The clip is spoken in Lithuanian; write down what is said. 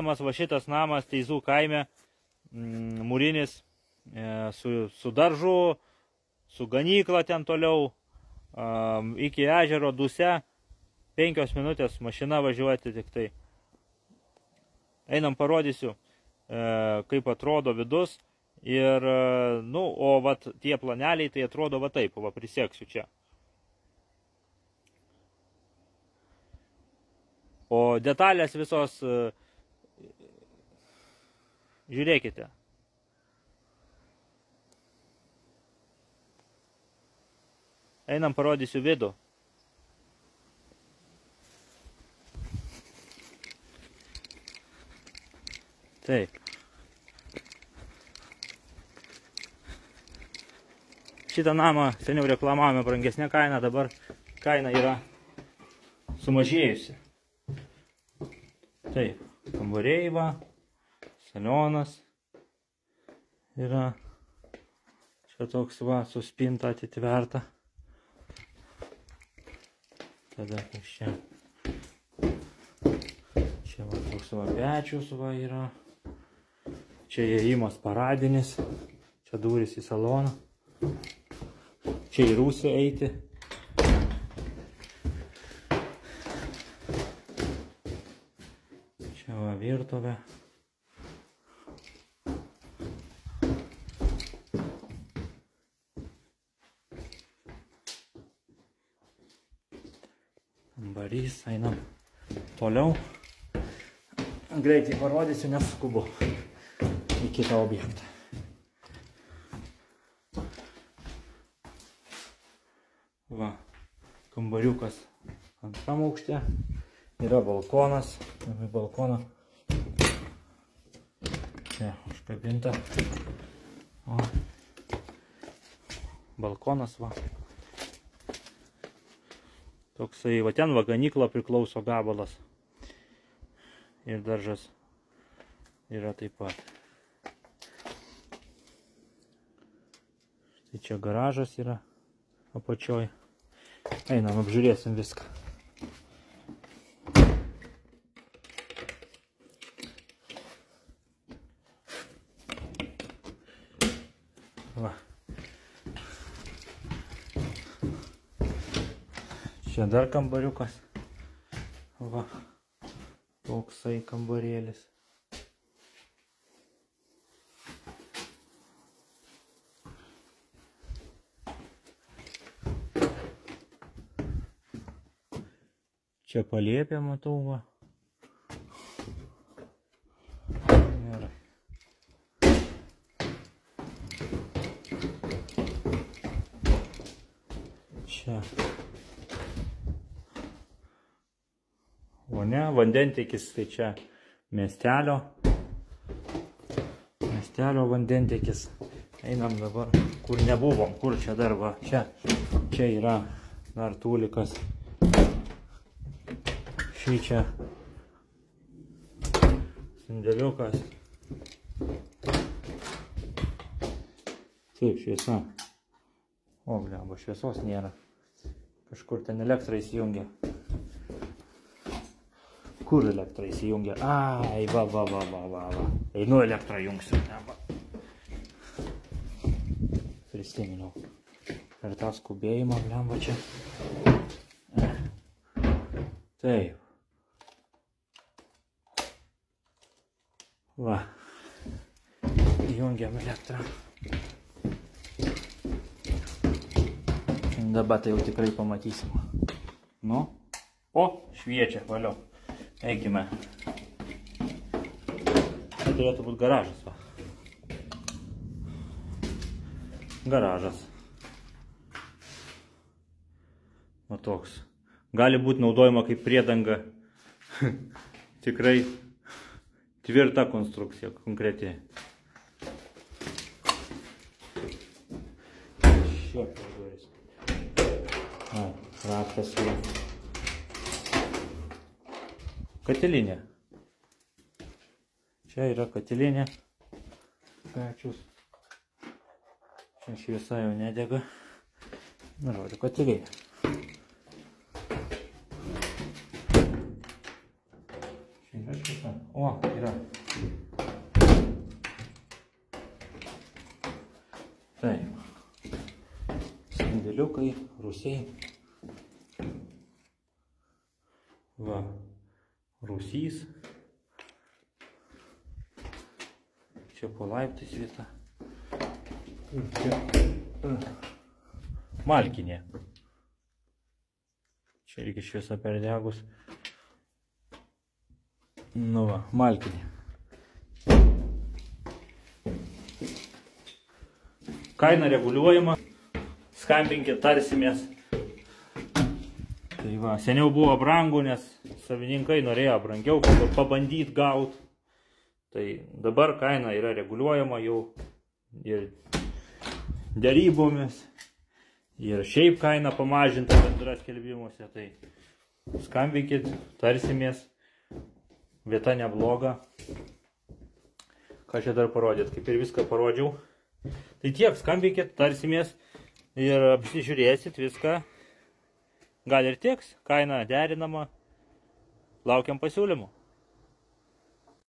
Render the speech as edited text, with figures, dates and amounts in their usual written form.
Va šitas namas Teizų kaime, mūrinis, su daržu, su ganykla ten toliau, iki ežero Duse, 5 minutės mašina važiuoti tik tai. Einam parodysiu, kaip atrodo vidus ir, nu, o vat tie planeliai tai atrodo va taip, va prisieksiu čia. O detalės visos, žiūrėkite. Einam parodysiu vidų. Taip. Šitą namą seniau reklamavome brangesnė kaina, dabar kaina yra sumažėjusi. Taip, kambariai va, salionas yra, čia toks va, su spinta atitverta. Tada kas čia. Čia va, toks va pečius va yra. Čia įėjimas paradinis. Čia durys į saloną. Čia į rūsį eiti. Čia va virtuvė. Kambarys, einam toliau. Greitai parodysiu, nes skubu į kitą objektą. Va, kambariukas antram aukšte. Yra balkonas. Balkoną. Čia užkabinta. O. Balkonas va. Toksai, va ten va ganykla priklauso gabalas. Ir daržas yra taip pat. Tai čia garažas yra apačioj. Einam, apžiūrėsim viską. Va. Čia dar kambariukas. Va. Toksai kambarėlis. Čia palėpė, matau, va. Gerai. Čia. O ne, vandentiekis, tai čia miestelio vandentiekis. Einam dabar, kur nebuvom, kur čia dar va, čia yra dar tūlikas. Šį čia sandėliukas. Taip, šviesa. O, blemba, šviesos nėra. Kažkur ten elektrą įsijungia. Kur elektrą įsijungia? Ai, va. Einu elektrą jungsiu. Prisiminiau. Per tą skubėjimą, blemba čia. Taip. Va. Įjungiam elektrą. Dabar tai jau tikrai pamatysim. Nu. O, šviečia, valio. Eikime. Tai turėtų būti garažas, va. Garažas. Va toks. Gali būti naudojama kaip priedanga. Tikrai tvirta konstrukcija, konkreti. Šio durys. Raktas yra. Katilinė. Čia yra katilinė. Pečius. Čia šviesa jau nedega. Na, žodžiu, katilinė. Čia yra šviesa. O, yra. Taip. Sandėliukai, rūsiai. Va, rūsys. Čia po laiptais vieta. Čia malkinė. Čia reikia šviesa perdegus. Nu va, malkinė. Kaina reguliuojama. Skambinkit, tarsimės. Tai va, seniau buvo brangu, nes savininkai norėjo brangiau pabandyti gauti. Tai dabar kaina yra reguliuojama jau ir derybomis. Ir šiaip kaina pamažinta bendra skelbimuose. Tai skambinkit, tarsimės. Vieta nebloga. Ką čia dar parodyt, kaip ir viską parodžiau. Tai tiek, skambinkit, tarsimės ir apsižiūrėsit viską. Gal ir tieks, kaina derinama. Laukiam pasiūlymų.